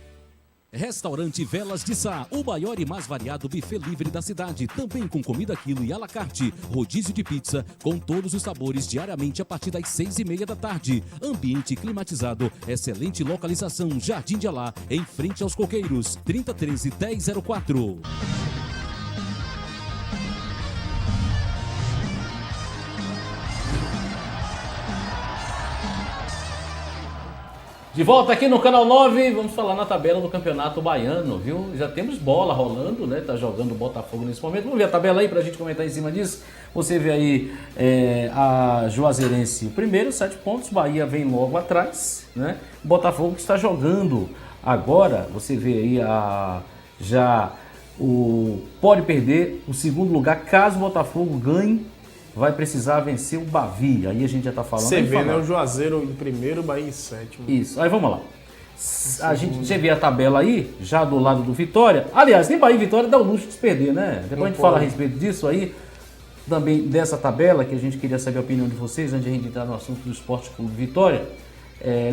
Restaurante Velas de Sá, o maior e mais variado buffet livre da cidade, também com comida quilo e à la carte, rodízio de pizza, com todos os sabores diariamente a partir das 6:30 da tarde. Ambiente climatizado, excelente localização, Jardim de Alá, em frente aos Coqueiros, 3013-1004. De volta aqui no Canal 9, vamos falar na tabela do Campeonato Baiano, viu? Já temos bola rolando, né? Tá jogando o Botafogo nesse momento. Vamos ver a tabela aí pra gente comentar em cima disso. Você vê aí a Juazeirense primeiro, 7 pontos. Bahia vem logo atrás, né? O Botafogo que está jogando agora, você vê aí pode perder o segundo lugar caso o Botafogo ganhe. Vai precisar vencer o Bavi. Aí a gente já tá falando. Você vê, né? O Juazeiro em primeiro, Bahia em sétimo. Isso. Aí vamos lá. A gente já vê a tabela aí, já do lado do Vitória. Aliás, nem Bahia e Vitória dá o luxo de se perder, né? Depois a gente fala a respeito disso aí. Também dessa tabela, que a gente queria saber a opinião de vocês, antes de a gente entrar no assunto do Esporte Clube Vitória,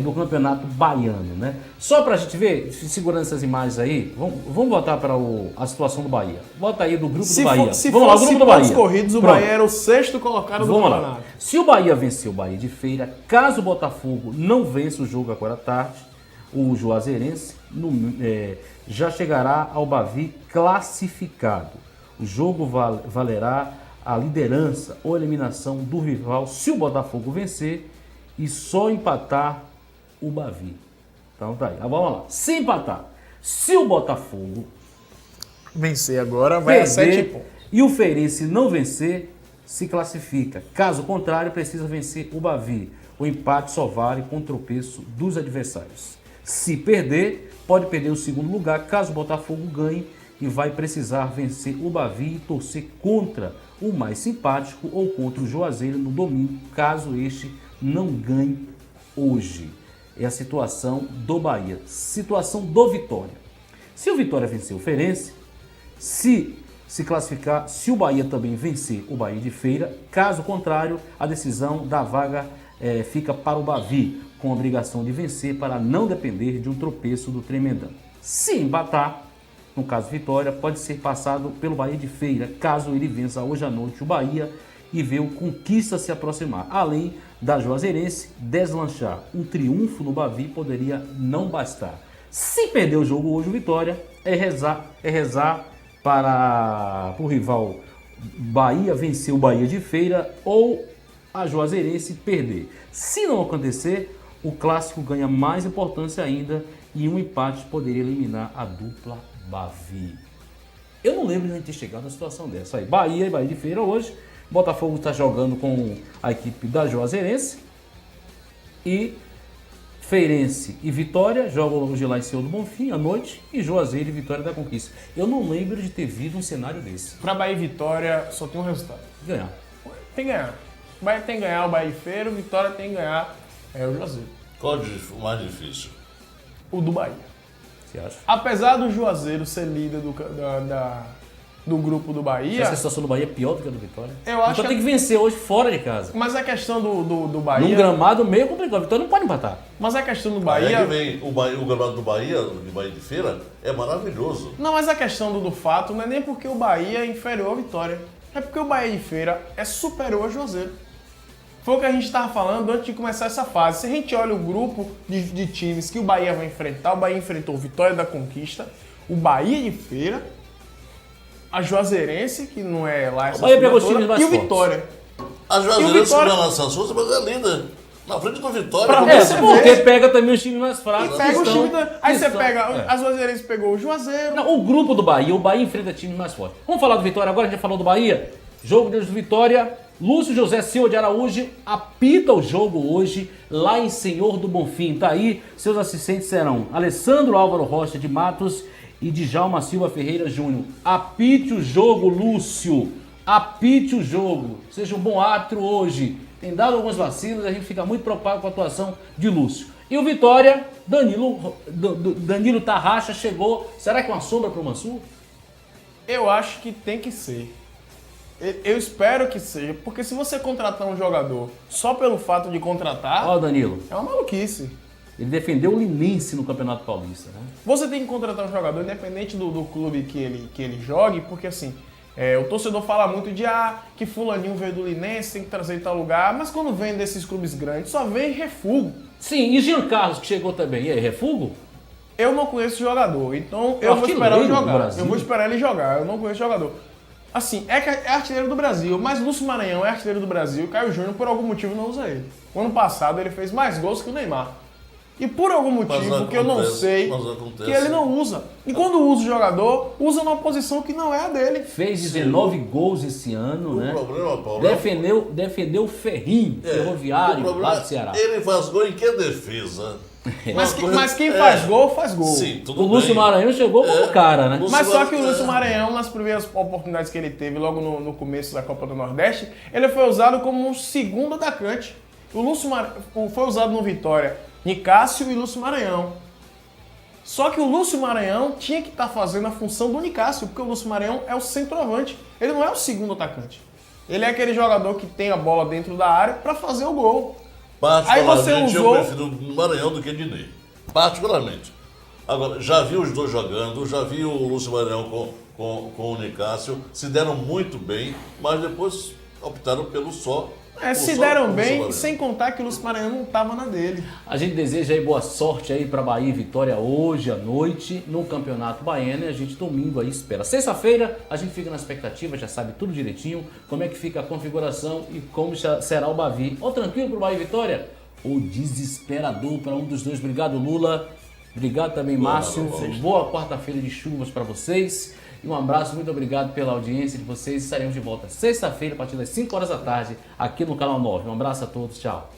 do Campeonato Baiano, né? Só pra gente ver, segurando essas imagens aí, vamos botar para a situação do Bahia. Bota aí do grupo do Bahia. Se vamos lá, o fosse grupo do Bahia. corridos, o Bahia era o 6º colocado do Vamos campeonato. lá. Se o Bahia vencer o Bahia de Feira, caso o Botafogo não vença o jogo agora à tarde, o Juazeirense já chegará ao Bavi classificado. O jogo valerá a liderança ou eliminação do rival se o Botafogo vencer e só empatar o Bavi. Então tá aí. Vamos lá. Se empatar, se o Botafogo Vencer agora vai a 7 pontos. e o Feirense não vencer, se classifica. Caso contrário, precisa vencer o Bavi. O empate só vale com o tropeço dos adversários. Se perder, pode perder o segundo lugar, caso o Botafogo ganhe, e vai precisar vencer o Bavi e torcer contra o mais simpático ou contra o Juazeiro no domingo, caso este não ganhe hoje. É a situação do Bahia. Situação do Vitória. Se o Vitória vencer o Feirense, se classificar, se o Bahia também vencer o Bahia de Feira, caso contrário, a decisão da vaga fica para o Bavi, com a obrigação de vencer para não depender de um tropeço do Tremendão. Se empatar, no caso Vitória, pode ser passado pelo Bahia de Feira, caso ele vença hoje à noite o Bahia e vê o Conquista se aproximar. Além da Juazeirense deslanchar. Um triunfo no Bavi poderia não bastar. Se perder o jogo hoje o Vitória, é rezar para o rival Bahia vencer o Bahia de Feira ou a Juazeirense perder. Se não acontecer, o clássico ganha mais importância ainda e um empate poderia eliminar a dupla Bavi. Eu não lembro de a gente ter chegado numa situação dessa. Aí, Bahia e Bahia de Feira hoje. Botafogo está jogando com a equipe da Juazeirense. E Feirense e Vitória jogam hoje lá em Senhor do Bonfim, à noite. E Juazeiro e Vitória da Conquista. Eu não lembro de ter visto um cenário desse. Para Bahia e Vitória, só tem um resultado. Ganhar. Tem que ganhar. O Bahia tem que ganhar o Bahia de Feira, o Vitória tem que ganhar o Juazeiro. Qual o mais difícil? O do Bahia. Você acha? Apesar do Juazeiro ser líder do grupo do Bahia... Essa situação do Bahia é pior do que a do Vitória? Eu acho então que... tem que vencer hoje fora de casa. Mas a questão do Bahia... Num gramado meio complicado. A Vitória não pode empatar. Mas a questão do Aí Bahia... vem o gramado do Bahia, de Bahia de Feira, é maravilhoso. Não, mas a questão do fato não é nem porque o Bahia é inferior à Vitória. É porque o Bahia de Feira é superior ao Juazeiro. Foi o que a gente estava falando antes de começar essa fase. Se a gente olha o grupo de times que o Bahia vai enfrentar, o Bahia enfrentou o Vitória da Conquista, o Bahia de Feira, a Juazeirense, que não é lá essa Bahia pegou os times mais e o fortes. Vitória. A Juazeirense Vitória- ganha na Santos, mas é linda. Na frente do Vitória. Pra como ver é se que- Porque pega também os times mais fracos. E pega o que time estão- da... Aí que você estão- pega... é. A Juazeirense pegou o Juazeiro. Não, o grupo do Bahia, o Bahia enfrenta times mais fortes. Vamos falar do Vitória agora, a gente já falou do Bahia. Jogo do Vitória, Lúcio José Silva de Araújo apita o jogo hoje lá em Senhor do Bonfim. Tá aí, seus assistentes serão Alessandro Álvaro Rocha de Matos e Djalma Silva Ferreira Júnior. Apite o jogo, Lúcio. Apite o jogo. Seja um bom árbitro hoje. Tem dado alguns vacilos, a gente fica muito preocupado com a atuação de Lúcio. E o Vitória, Danilo Tarraxa chegou. Será que é uma sombra para o Mansur? Eu acho que tem que ser. Eu espero que seja, porque se você contratar um jogador só pelo fato de contratar, Ó, Danilo, é uma maluquice. ele defendeu o Linense no Campeonato Paulista, né? Você tem que contratar um jogador independente do clube que ele jogue, porque assim, o torcedor fala muito de que fulaninho veio do Linense, tem que trazer em tal lugar, mas quando vem desses clubes grandes, só vem refugo. Sim, e Jean Carlos que chegou também, e aí, refugo? Eu não conheço o jogador, então eu vou Artilheiro esperar ele do jogar. Brasil. Eu vou esperar ele jogar, eu não conheço o jogador. Assim, é artilheiro do Brasil, mas Lúcio Maranhão é artilheiro do Brasil e Caio Júnior por algum motivo não usa ele. O ano passado ele fez mais gols que o Neymar. E por algum motivo que eu não sei, que ele não usa. E quando usa o jogador, usa numa posição que não é a dele. Fez 19 gols esse ano, né? O problema, Paulo, defendeu o Ferrinho, Ferroviário, lá do Ceará. Ele faz gol em que defesa? Mas quem faz gol, faz gol. Sim, tudo O Lúcio bem. Maranhão chegou como cara, né? Mas só que o Lúcio Maranhão, nas primeiras oportunidades que ele teve, logo no começo da Copa do Nordeste, ele foi usado como um segundo atacante. O Lúcio foi usado no Vitória Nicásio e Lúcio Maranhão. Só que o Lúcio Maranhão tinha que estar fazendo a função do Nicásio, porque o Lúcio Maranhão é o centroavante. Ele não é o segundo atacante. Ele é aquele jogador que tem a bola dentro da área para fazer o gol. Particularmente, eu prefiro o Maranhão do que o Diniz. Particularmente. Agora, já vi os dois jogando, já vi o Lúcio Maranhão com o Nicásio, se deram muito bem, mas depois optaram pelo só. Se deram bem, sem contar que o Lúcio Maranhão não estava na dele. A gente deseja aí boa sorte aí para Bahia e Vitória hoje à noite no Campeonato Baiano, e a gente domingo aí espera. Sexta-feira a gente fica na expectativa, já sabe tudo direitinho, como é que fica a configuração e como será o Bavi. Ou tranquilo pro Bahia e Vitória, ou desesperador para um dos dois. Obrigado, Lula. Obrigado também, Márcio. Boa quarta-feira de chuvas para vocês. E um abraço, muito obrigado pela audiência de vocês. Estaremos de volta sexta-feira, a partir das 5 horas da tarde, aqui no Canal 9. Um abraço a todos, tchau.